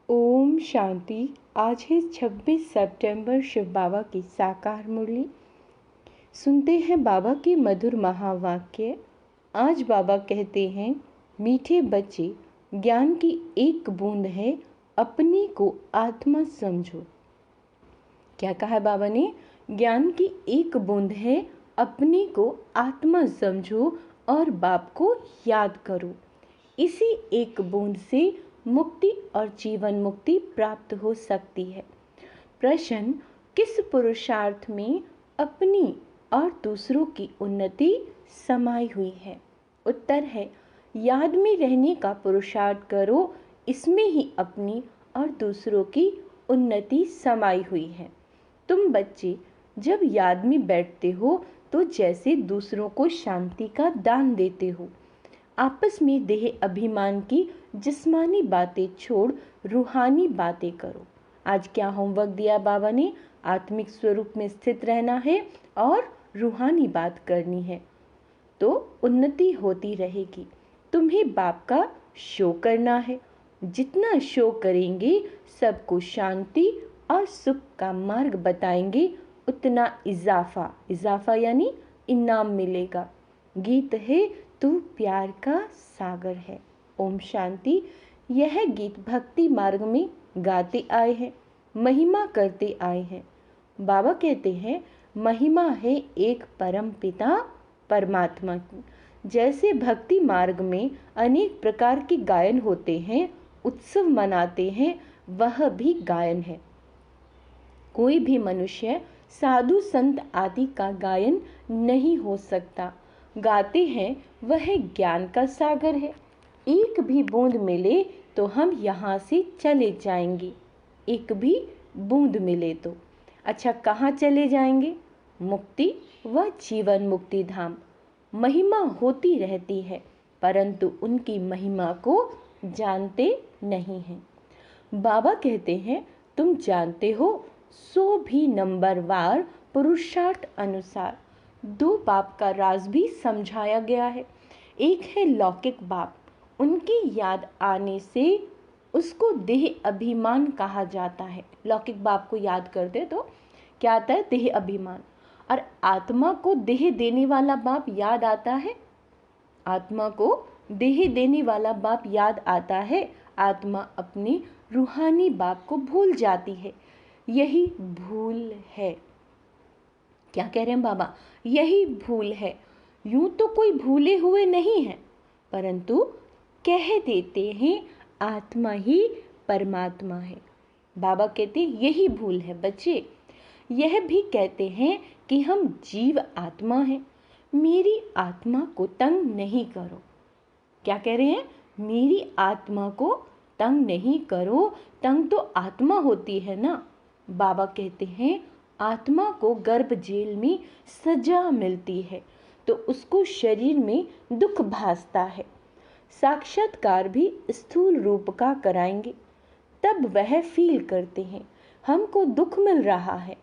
ओम शांति। आज है 26 सितंबर, शिव बाबा की साकार मुरली। सुनते हैं बाबा के मधुर महावाक्य। आज बाबा कहते हैं, मीठे बच्चे, ज्ञान की एक बूंद है, अपने को आत्मा समझो। क्या कहा है बाबा ने? ज्ञान की एक बूंद है, अपने को आत्मा समझो और बाप को याद करो। इसी एक बूंद से मुक्ति और जीवन मुक्ति प्राप्त हो सकती है। प्रश्न, किस पुरुषार्थ में अपनी और दूसरों की उन्नति समाई हुई है? उत्तर है, याद में रहने का पुरुषार्थ करो, इसमें ही अपनी और दूसरों की उन्नति समाई हुई है। तुम बच्चे जब याद में बैठते हो तो जैसे दूसरों को शांति का दान देते हो। आपस में देह अभिमान की जिस्मानी बातें छोड़ रूहानी बातें करो। आज क्या होमवर्क दिया बाबा ने? आत्मिक स्वरूप में स्थित रहना है और रूहानी बात करनी है, तो उन्नति होती रहेगी। तुम्हें बाप का शो करना है। जितना शो करेंगे, सबको शांति और सुख का मार्ग बताएंगे, उतना इजाफा यानी इनाम मिलेगा। गीत है, तू प्यार का सागर है। ओम शांति। यह गीत भक्ति मार्ग में गाते आए हैं, महिमा करते आए हैं। बाबा कहते हैं, महिमा है एक परम पिता परमात्मा की। जैसे भक्ति मार्ग में अनेक प्रकार के गायन होते हैं, उत्सव मनाते हैं, वह भी गायन है। कोई भी मनुष्य साधु संत आदि का गायन नहीं हो सकता। गाते हैं वह ज्ञान का सागर है। एक भी बूंद मिले तो हम यहाँ से चले जाएंगे। एक भी बूंद मिले तो अच्छा, कहाँ चले जाएंगे? मुक्ति व जीवन मुक्ति धाम। महिमा होती रहती है, परंतु उनकी महिमा को जानते नहीं हैं। बाबा कहते हैं, तुम जानते हो, सो भी नंबरवार पुरुषार्थ अनुसार। दो बाप का राज भी समझाया गया है। एक है लौकिक बाप, उनकी याद आने से उसको देह अभिमान कहा जाता है। लौकिक बाप को याद करते तो क्या आता है? देह अभिमान। और आत्मा को देह देने वाला बाप याद आता है। आत्मा को देह देने वाला बाप याद आता है। आत्मा अपने रूहानी बाप को भूल जाती है। यही भूल है। क्या कह रहे हैं बाबा? यही भूल है। यूं तो कोई भूले हुए नहीं है, परंतु कह देते हैं आत्मा ही परमात्मा है। बाबा कहते हैं यही भूल है बच्चे। यह भी कहते हैं कि हम जीव आत्मा हैं। मेरी आत्मा को तंग नहीं करो। क्या कह रहे हैं? मेरी आत्मा को तंग नहीं करो। तंग तो आत्मा होती है ना। बाबा कहते हैं, आत्मा को गर्भ जेल में सजा मिलती है तो उसको शरीर में दुख भासता है। साक्षात्कार भी स्थूल रूप का कराएंगे, तब वह फील करते हैं हमको दुख मिल रहा है।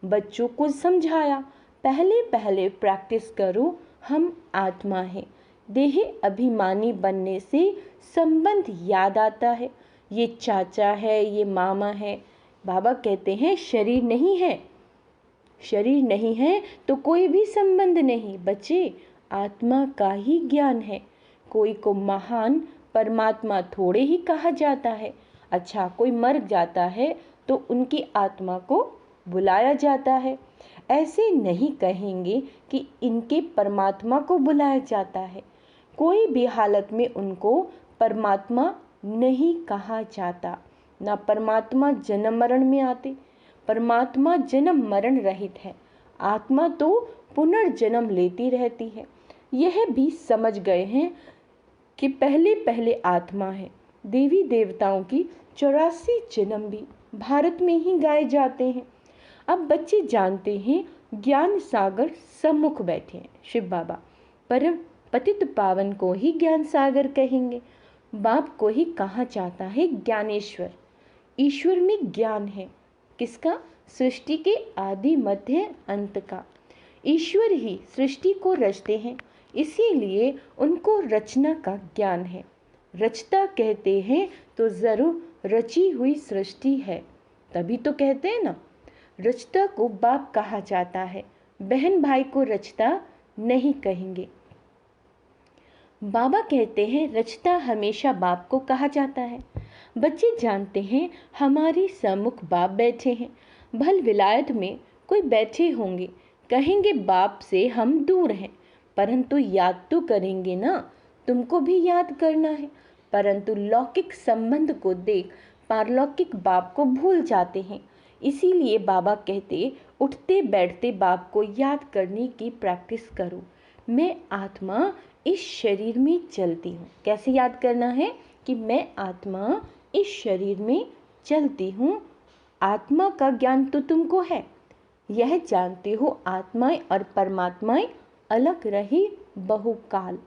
बच्चों को समझाया, पहले पहले प्रैक्टिस करो, हम आत्मा हैं। देह अभिमानी बनने से संबंध याद आता है। ये चाचा है, ये मामा है। बाबा कहते हैं शरीर नहीं है। शरीर नहीं है तो कोई भी संबंध नहीं। बच्चे, आत्मा का ही ज्ञान है। कोई को महान परमात्मा थोड़े ही कहा जाता है। अच्छा, कोई मर जाता है तो उनकी आत्मा को बुलाया जाता है। ऐसे नहीं कहेंगे कि इनके परमात्मा को बुलाया जाता है। कोई भी हालत में उनको परमात्मा नहीं कहा जाता। ना परमात्मा जन्म मरण में आते। परमात्मा जन्म मरण रहित है। आत्मा तो पुनर्जन्म लेती रहती है। यह भी समझ गए हैं कि पहले पहले आत्मा है। देवी देवताओं की 84 जन्म भी भारत में ही गाए जाते हैं। अब बच्चे जानते हैं, ज्ञान सागर सम्मुख बैठे हैं शिव बाबा। परम पतित पावन को ही ज्ञान सागर कहेंगे। बाप को ही कहा जाता है ज्ञानेश्वर। ईश्वर में ज्ञान है। किसका? सृष्टि के आदि मध्य अंत का। ईश्वर ही सृष्टि को रचते हैं, इसीलिए उनको रचना का ज्ञान है। रचता कहते हैं तो जरूर रची हुई सृष्टि है। तभी तो कहते हैं ना, रचता को बाप कहा जाता है, बहन भाई को रचता नहीं कहेंगे। बाबा कहते हैं रचता हमेशा बाप को कहा जाता है। बच्चे जानते हैं हमारे सम्मुख बाप बैठे हैं, भल विलायत में कोई बैठे होंगे, कहेंगे बाप से हम दूर हैं, परंतु याद तो करेंगे ना, तुमको भी याद करना है। परंतु लौकिक संबंध को देख पारलौकिक बाप को भूल जाते हैं। इसीलिए बाबा कहते उठते बैठते बाप को याद करने की प्रैक्टिस करो। मैं आत्मा इस शरीर में चलती हूँ। कैसे याद करना है कि मैं आत्मा इस शरीर में चलती हूँ। आत्मा का ज्ञान तो तुमको है, यह जानते हो आत्माएं और परमात्माएं अलग रही बहुकाल।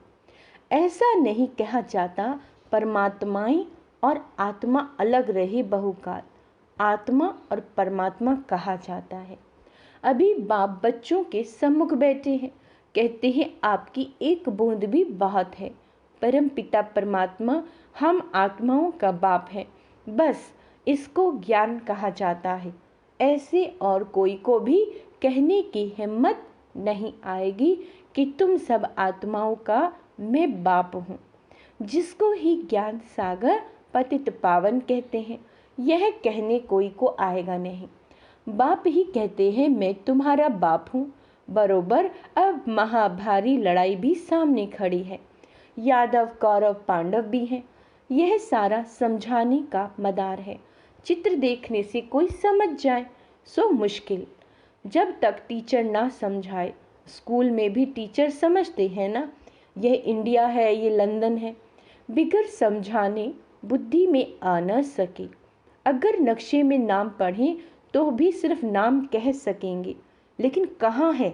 ऐसा नहीं कहा जाता परमात्माएं और आत्मा अलग रही बहुकाल, आत्मा और परमात्मा कहा जाता है। अभी बाप बच्चों के सम्मुख बैठे हैं, कहते हैं आपकी एक बूंद भी बहुत है। परम पिता परमात्मा हम आत्माओं का बाप है, बस इसको ज्ञान कहा जाता है। ऐसे और कोई को भी कहने की हिम्मत नहीं आएगी कि तुम सब आत्माओं का मैं बाप हूँ। जिसको ही ज्ञान सागर पतित पावन कहते हैं, यह कहने कोई को आएगा नहीं। बाप ही कहते हैं मैं तुम्हारा बाप हूँ। बरोबर अब महाभारी लड़ाई भी सामने खड़ी है, यादव कौरव पांडव भी हैं। यह सारा समझाने का मदार है। चित्र देखने से कोई समझ जाए सो मुश्किल, जब तक टीचर ना समझाए। स्कूल में भी टीचर समझते हैं ना, यह इंडिया है, ये लंदन है। बिगर समझाने बुद्धि में आ न सके। अगर नक्शे में नाम पढ़ें तो भी सिर्फ नाम कह सकेंगे, लेकिन कहाँ है,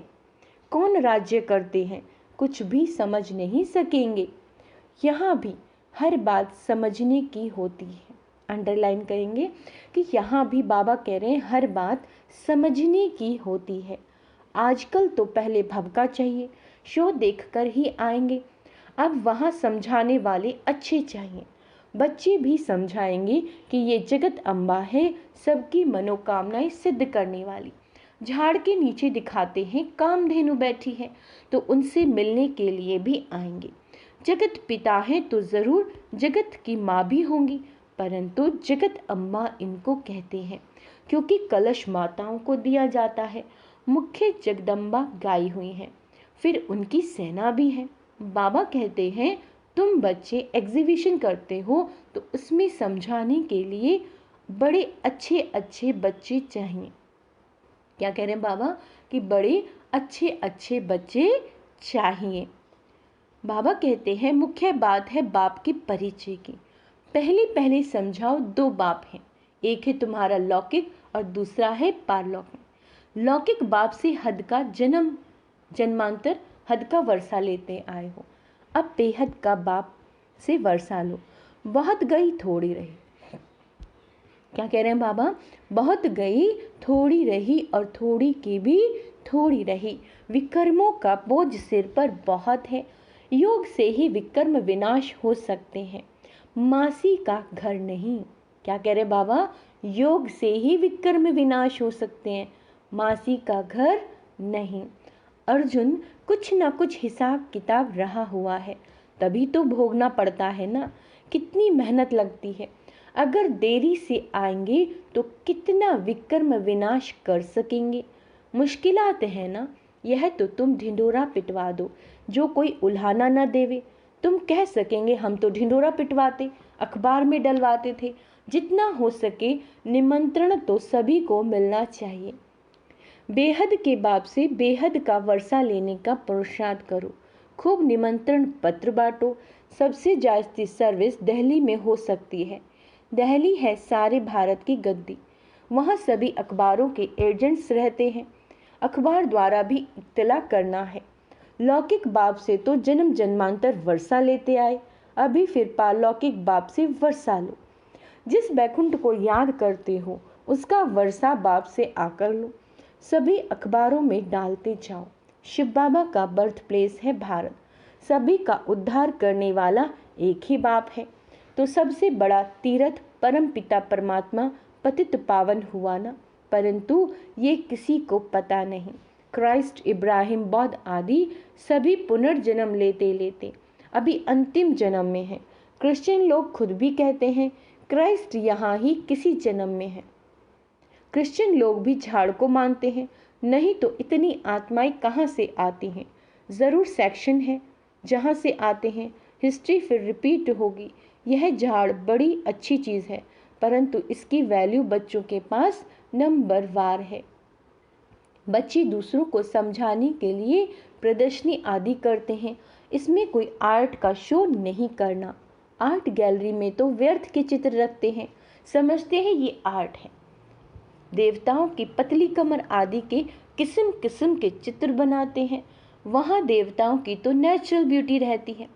कौन राज्य करते हैं, कुछ भी समझ नहीं सकेंगे। यहाँ भी हर बात समझने की होती है। अंडरलाइन करेंगे कि यहाँ भी बाबा कह रहे हैं हर बात समझने की होती है। आजकल तो पहले भभका चाहिए, शो देखकर ही आएंगे। अब वहाँ समझाने वाले अच्छे चाहिए। बच्चे भी समझाएंगे कि ये जगत अम्बा है, सबकी मनोकामनाएं सिद्ध करने वाली। झाड़ के नीचे दिखाते हैं कामधेनु बैठी है, तो उनसे मिलने के लिए भी आएंगे। जगत पिता है तो जरूर जगत की माँ भी होंगी, परंतु जगत अम्मा इनको कहते हैं क्योंकि कलश माताओं को दिया जाता है। मुख्य जगदम्बा गाई हुई हैं, फिर उनकी सेना भी है। बाबा कहते हैं तुम बच्चे एग्जीबिशन करते हो तो उसमें समझाने के लिए बड़े अच्छे अच्छे बच्चे चाहिए। क्या कह रहे हैं बाबा कि बड़े अच्छे अच्छे बच्चे चाहिए। बाबा कहते हैं मुख्य बात है बाप के परिचय की। पहले पहले समझाओ दो बाप हैं, एक है तुम्हारा लौकिक और दूसरा है पारलौकिक। लौकिक बाप से हद का जन्मांतर हद का वर्षा लेते आए हो, अब बेहद का बाप से वर्षा लो। बहुत गई थोड़ी रही। क्या कह रहे हैं बाबा, बहुत गई थोड़ी रही और थोड़ी की भी थोड़ी रही। विकर्मों का बोझ सिर पर बहुत है, योग से ही विकर्म विनाश हो सकते हैं, मासी का घर नहीं। क्या कह रहे बाबा, योग से ही विकर्म विनाश हो सकते हैं, मासी का घर नहीं। अर्जुन कुछ ना कुछ हिसाब किताब रहा हुआ है, तभी तो भोगना पड़ता है ना। कितनी मेहनत लगती है, अगर देरी से आएंगे तो कितना विकर्म विनाश कर सकेंगे। मुश्किलात है ना, यह तो तुम ढिंडोरा पिटवा दो, जो कोई उल्हाना न देवे। तुम कह सकेंगे हम तो ढिंडोरा पिटवाते, अखबार में डलवाते थे। जितना हो सके निमंत्रण तो सभी को मिलना चाहिए। बेहद के बाप से बेहद का वर्षा लेने का पुरुषार्थ करो, खूब निमंत्रण पत्र बांटो। सबसे जास्ती सर्विस दिल्ली में हो सकती है। दिल्ली है सारे भारत की गद्दी, वहाँ सभी अखबारों के एजेंट्स रहते हैं, अखबार द्वारा भी इत्तला करना है। लौकिक बाप से तो जन्म जन्मांतर वर्षा लेते आए, अभी फिर पारलौकिक बाप से वर्षा लो। जिस बैकुंठ को याद करते हो उसका वर्षा बाप से आकर लो। सभी अखबारों में डालते जाओ। शिव बाबा का बर्थ प्लेस है भारत, सभी का उद्धार करने वाला एक ही बाप है, तो सबसे बड़ा तीर्थ परम पिता परमात्मा पतित पावन हुआ ना, परंतु ये किसी को पता नहीं। क्राइस्ट, इब्राहिम, बौद्ध आदि सभी पुनर्जन्म लेते लेते अभी अंतिम जन्म में है। क्रिश्चियन लोग खुद भी कहते हैं क्राइस्ट यहाँ ही किसी जन्म में है। क्रिश्चियन लोग भी झाड़ को मानते हैं, नहीं तो इतनी आत्माएं कहाँ से आती हैं? ज़रूर सेक्शन है जहाँ से आते हैं, हिस्ट्री फिर रिपीट होगी। यह झाड़ बड़ी अच्छी चीज़ है, परंतु इसकी वैल्यू बच्चों के पास नंबर वार है। बच्चे दूसरों को समझाने के लिए प्रदर्शनी आदि करते हैं। इसमें कोई आर्ट का शो नहीं करना। आर्ट गैलरी में तो व्यर्थ के चित्र रखते हैं, समझते हैं ये आर्ट है। देवताओं की पतली कमर आदि के किस्म किस्म के चित्र बनाते हैं। वहाँ देवताओं की तो नेचुरल ब्यूटी रहती है।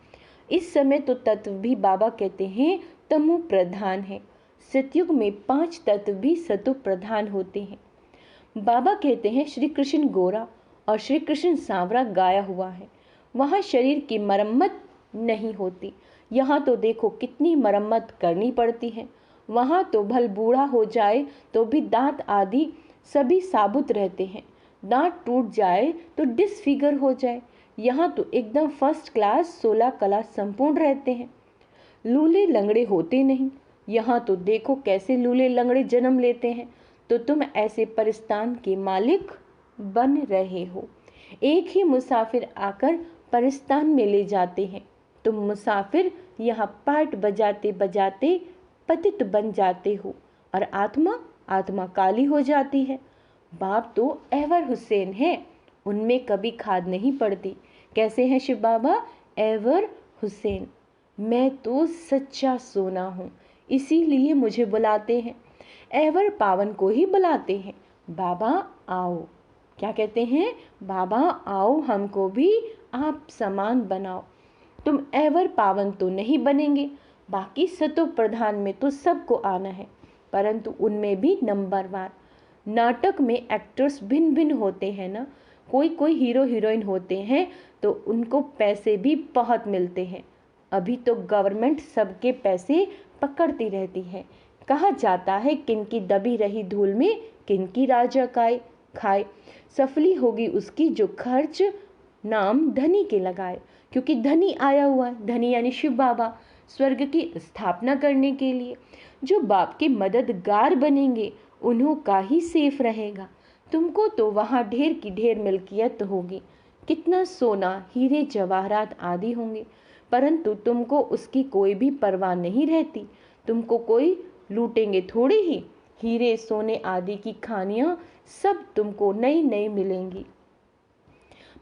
इस समय तो तत्व भी बाबा कहते हैं तमो प्रधान है। सतयुग में 5 तत्व भी सतो प्रधान होते हैं। बाबा कहते हैं श्री कृष्ण गोरा और श्री कृष्ण सांवरा गाया हुआ है। वहाँ शरीर की मरम्मत नहीं होती। यहाँ तो देखो कितनी मरम्मत करनी पड़ती है। वहाँ तो भल बूढ़ा हो जाए तो भी दांत आदि सभी साबुत रहते हैं। दांत टूट जाए तो डिसफिगर हो जाए। यहाँ तो एकदम फर्स्ट क्लास 16 कला संपूर्ण रहते हैं। लूले लंगड़े होते नहीं। यहाँ तो देखो कैसे लूले लंगड़े जन्म लेते हैं। तो तुम ऐसे परिस्तान के मालिक बन रहे हो। एक ही मुसाफिर आकर परिस्तान में ले जाते हैं। तुम मुसाफिर यहाँ पार्ट बजाते बजाते पतित बन जाते हो और आत्मा काली हो जाती है। बाप तो एवर हुसैन है, उनमें कभी खाद नहीं पड़ती। कैसे हैं शिव बाबा? एवर हुसैन। मैं तो सच्चा सोना हूँ, इसीलिए मुझे बुलाते हैं। एवर पावन को ही बुलाते हैं। बाबा आओ, क्या कहते हैं? बाबा आओ, हमको भी आप समान बनाओ। तुम एवर पावन तो नहीं बनेंगे, बाकी सतो प्रधान में तो सबको आना है, परंतु उनमें भी नंबरवार। नाटक में एक्टर्स भिन्न भिन्न होते हैं ना। कोई हीरो हीरोइन होते हैं तो उनको पैसे भी बहुत मिलते हैं। अभी तो गवर्नमेंट सबके पैसे पकड़ती रहती है। कहा जाता है किनकी दबी रही धूल में किनकी राजा खाए। सफली होगी उसकी जो खर्च नाम धनी के लगाए, क्योंकि धनी आया हुआ है। धनी यानी शिव बाबा, स्वर्ग की स्थापना करने के लिए। जो बाप के मददगार बनेंगे उन्हों का ही सेफ रहेगा। तुमको तो वहाँ ढेर की ढेर मिल्कियत होगी, कितना सोना हीरे जवाहरात आदि होंगे, परंतु तुमको उसकी कोई भी परवाह नहीं रहती। तुमको कोई लूटेंगे थोड़ी ही। हीरे सोने आदि की खानियाँ सब तुमको नई नई मिलेंगी।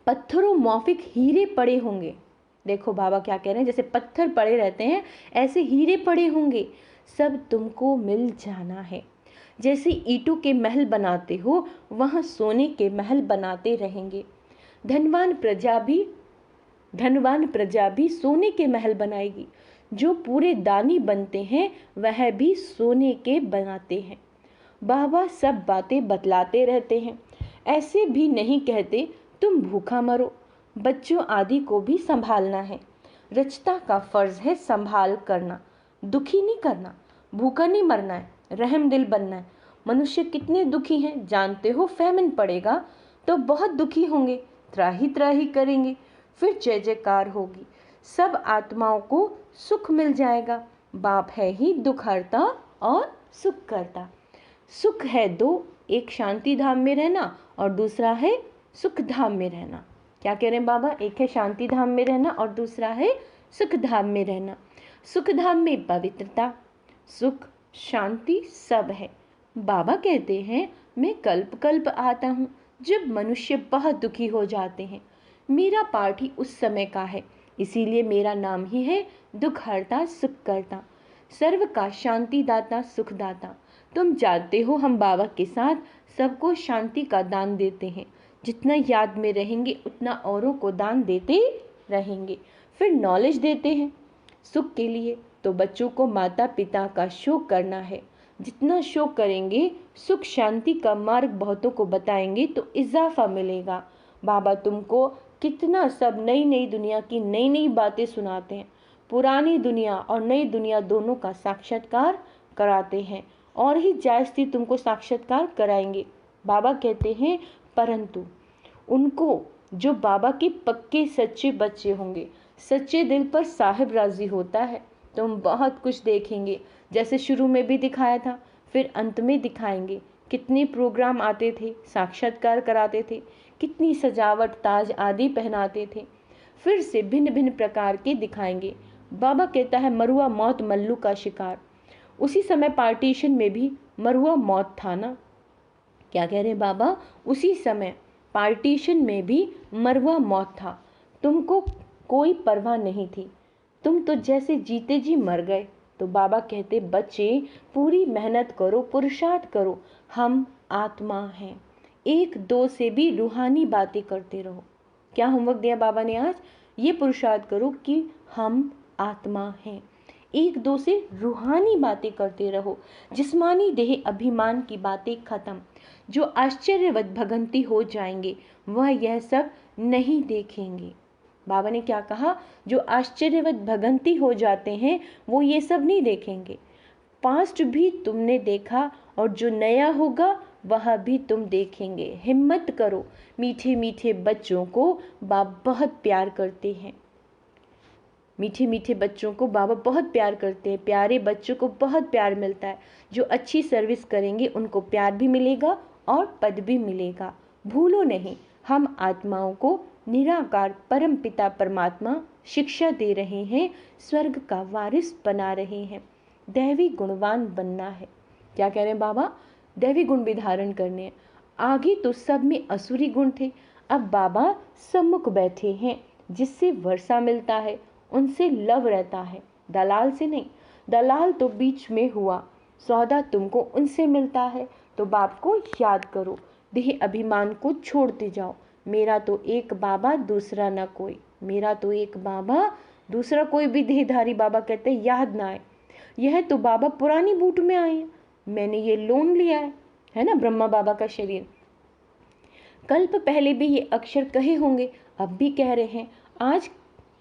पत्थरों मौफिक हीरे पड़े होंगे। देखो बाबा क्या कह रहे हैं, जैसे पत्थर पड़े रहते हैं ऐसे हीरे पड़े होंगे, सब तुमको मिल जाना है। जैसे ईंटों के महल बनाते हो वहाँ सोने के महल बनाते रहेंगे। धनवान प्रजा भी सोने के महल बनाएगी। जो पूरे दानी बनते हैं वह भी सोने के बनाते हैं। बाबा सब बातें बतलाते रहते हैं। ऐसे भी नहीं कहते तुम भूखा मरो। बच्चों आदि को भी संभालना है। रचता का फर्ज है संभाल करना, दुखी नहीं करना। भूखा नहीं मरना है, रहम दिल बनना है। मनुष्य कितने दुखी हैं जानते हो? फैमिन पड़ेगा तो बहुत दुखी होंगे, त्राही त्राही करेंगे, फिर जय जयकार होगी। सब आत्माओं को सुख मिल जाएगा। बाप है ही दुख हरता और सुख करता। सुख है दो, एक शांति धाम में रहना और दूसरा है सुख धाम में रहना। क्या कह रहे हैं बाबा? एक है शांति धाम में रहना और दूसरा है सुख धाम में रहना। सुख धाम में पवित्रता, सुख, शांति सब है। बाबा कहते हैं मैं कल्प कल्प आता हूँ जब मनुष्य बहुत दुखी हो जाते हैं। मेरा पार्ट ही उस समय का है, इसीलिए मेरा नाम ही है दुख हरता सुख करता, सर्व का शांति दाता सुख दाता। तुम जानते हो हम बाबा के साथ सबको शांति का दान देते हैं। जितना याद में रहेंगे उतना औरों को दान देते रहेंगे। फिर नॉलेज देते हैं सुख के लिए। तो बच्चों को माता पिता का शोक करना है। जितना शोक करेंगे सुख शांति का मार्ग बहुतों को बताएंगे तो इजाफा मिलेगा। बाबा तुमको कितना सब नई नई दुनिया की नई नई बातें सुनाते हैं। पुरानी दुनिया और नई दुनिया दोनों का साक्षात्कार कराते हैं और ही जायज़ तुमको साक्षात्कार कराएंगे। बाबा कहते हैं परंतु उनको जो बाबा के पक्के सच्चे बच्चे होंगे, सच्चे दिल पर साहिब राजी होता है, तुम बहुत कुछ देखेंगे। जैसे शुरू में भी दिखाया था, फिर अंत में दिखाएंगे। कितने प्रोग्राम आते थे, साक्षात्कार कराते थे, कितनी सजावट, ताज आदि पहनाते थे, फिर से भिन्न भिन्न प्रकार के दिखाएंगे। बाबा कहता है मरुआ मौत मल्लू का शिकार। उसी समय पार्टीशन में भी मरुआ मौत था ना। क्या कह रहे बाबा? उसी समय पार्टीशन में भी मरुआ मौत था। तुमको कोई परवाह नहीं थी, तुम तो जैसे जीते जी मर गए। तो बाबा कहते बच्चे पूरी मेहनत करो, पुरुषार्थ करो, हम आत्मा हैं। एक दो से भी रूहानी बातें करते रहो। क्या होमवर्क दिया बाबा ने आज? ये पुरुषार्थ करो कि हम आत्मा हैं। एक दो से रूहानी बातें करते रहो। जिस्मानी देह अभिमान की बातें खत्म। जो आश्चर्यवत भगंती हो जाएंगे वह यह सब नहीं देखेंगे। बाबा ने क्या कहा? जो आश्चर्यवत भगंती हो जाते हैं वो ये सब नहीं देखेंगे। पास्ट भी तुमने देखा और जो नया होगा वह भी तुम देखेंगे। हिम्मत करो। मीठे मीठे बच्चों को बाप बहुत प्यार करते हैं। मीठे मीठे बच्चों को बाबा बहुत प्यार करते हैं। प्यारे बच्चों को बहुत प्यार मिलता है। जो अच्छी सर्विस करेंगे उनको प्यार भी मिलेगा और पद भी मिलेगा। भूलो नहीं, हम आत्माओं को निराकार परम पिता परमात्मा शिक्षा दे रहे हैं, स्वर्ग का वारिस बना रहे हैं। दैवी गुणवान बनना है। क्या कह रहे हैं बाबा? दैवी गुण भी धारण करने हैं। आगे तो सब में असुरी गुण थे, अब बाबा सम्मुख बैठे हैं, जिससे वर्षा मिलता है, उनसे लव रहता है, दलाल से नहीं। दलाल तो बीच में हुआ, सौदा तुमको उनसे मिलता है। तो बाप को याद करो, देह अभिमान को छोड़ते जाओ। मेरा तो एक बाबा, दूसरा ना कोई। मेरा तो एक बाबा, दूसरा कोई भी देहधारी बाबा कहते याद ना आए। यह तो बाबा पुरानी बूट में आए हैं, मैंने ये लोन लिया है ना, ब्रह्मा बाबा का शरीर। कल्प पहले भी ये अक्षर कहे होंगे, अब भी कह रहे हैं। आज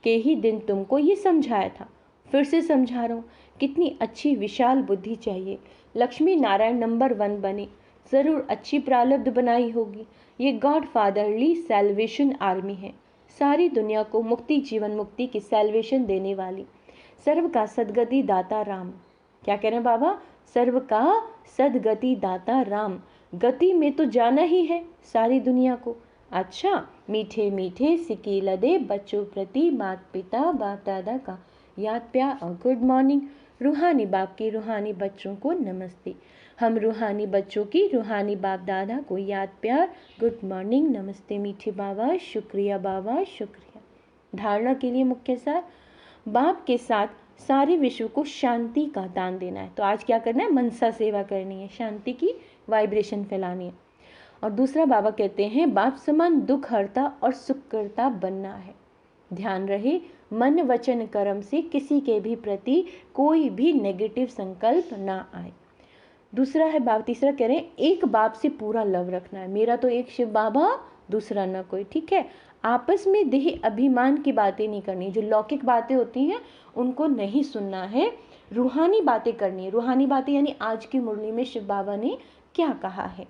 के ही दिन तुमको ये समझाया था, फिर से समझा रहा हूँ। कितनी अच्छी विशाल बुद्धि चाहिए। लक्ष्मी नारायण नंबर 1 बने, ज़रूर अच्छी प्रारब्ध बनाई होगी। ये गॉड फादरली सैल्वेशन आर्मी है, सारी दुनिया को मुक्ति, जीवन मुक्ति की सैल्वेशन देने वाली। सर्व का सदगति दाता राम। क्या कह रहे हैं बाबा? सर्व का सदगति दाता राम। गति में तो जाना ही है सारी दुनिया को। अच्छा, मीठे मीठे सिक्के लदे बच्चों प्रति माता पिता बाप दादा का याद प्यार और गुड मॉर्निंग। रूहानी बाप की रूहानी बच्चों को नमस्ते। हम रूहानी बच्चों की रूहानी बाप दादा को याद प्यार, गुड मॉर्निंग, नमस्ते मीठे बाबा, शुक्रिया बाबा, शुक्रिया। धारणा के लिए मुख्य सार, बाप के साथ सारे विश्व को शांति का दान देना है। तो आज क्या करना है? मनसा सेवा करनी है, शांति की वाइब्रेशन फैलानी है। और दूसरा बाबा कहते हैं बाप समान दुख हरता और सुख करता बनना है। ध्यान रहे, मन वचन कर्म से किसी के भी प्रति कोई भी नेगेटिव संकल्प ना आए। दूसरा है बाप, तीसरा कह रहे हैं एक बाप से पूरा लव रखना है। मेरा तो एक शिव बाबा, दूसरा ना कोई। ठीक है, आपस में देह अभिमान की बातें नहीं करनी। जो लौकिक बातें होती हैं उनको नहीं सुनना है, रूहानी बातें करनी है। रूहानी बातें यानी आज की मुरली में शिव बाबा ने क्या कहा है।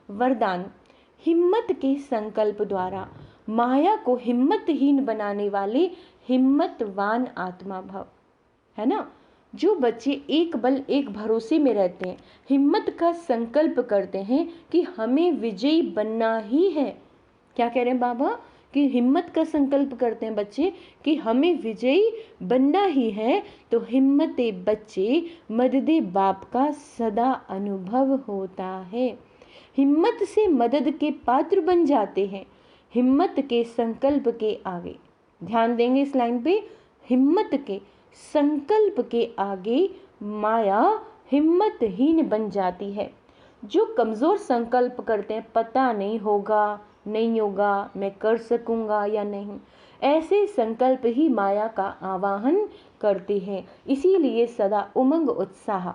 वरदान, हिम्मत के संकल्प द्वारा माया को हिम्मतहीन बनाने वाले हिम्मतवान आत्मा भव। है ना, जो बच्चे एक बल एक भरोसे में रहते हैं, हिम्मत का संकल्प करते हैं कि हमें विजयी बनना ही है। क्या कह रहे हैं बाबा? कि हिम्मत का संकल्प करते हैं बच्चे कि हमें विजयी बनना ही है। तो हिम्मते बच्चे मददे बाप का सदा अनुभव होता है। हिम्मत से मदद के पात्र बन जाते हैं, हिम्मत के संकल्प के आगे। ध्यान देंगे इस लाइन पे, हिम्मत के संकल्प के आगे माया हिम्मतहीन बन जाती है। जो कमज़ोर संकल्प करते हैं, पता नहीं होगा नहीं होगा, मैं कर सकूंगा या नहीं, ऐसे संकल्प ही माया का आवाहन करते हैं। इसीलिए सदा उमंग उत्साह,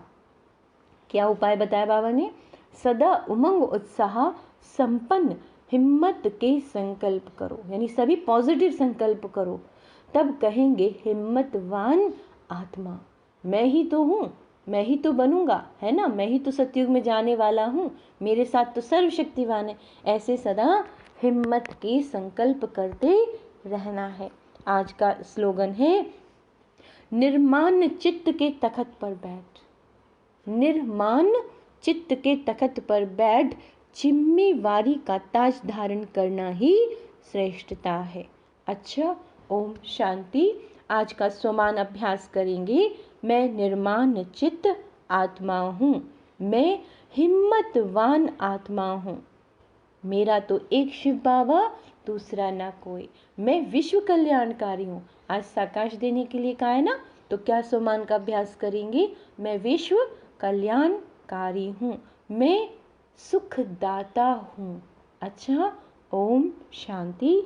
क्या उपाय बताया बाबा ने? सदा उमंग उत्साह संपन्न हिम्मत के संकल्प करो, यानी सभी पॉजिटिव संकल्प करो। तब कहेंगे हिम्मतवान आत्मा, मैं ही तो हूँ मैं ही तो बनूंगा, है ना, मैं ही तो सतयुग में जाने वाला हूँ, मेरे साथ तो सर्वशक्तिवान है। ऐसे सदा हिम्मत के संकल्प करते रहना है। आज का स्लोगन है, निर्माण चित्त के तखत पर बैठ, निर्माण चित्त के तखत पर बैठ, जिम्मेवारी का ताज धारण करना ही श्रेष्ठता है। अच्छा, ओम शांति। आज का स्वमान अभ्यास करेंगे। मैं निर्माण चित्त आत्मा हूँ, मैं हिम्मतवान आत्मा हूँ, मेरा तो एक शिव बाबा, दूसरा ना कोई, मैं विश्व कल्याणकारी हूँ। आज साकाश देने के लिए कहा है ना, तो क्या स्वमान का अभ्यास करेंगे। मैं विश्व कल्याणकारी हूँ, मैं सुखदाता हूँ। अच्छा, ओम शांति।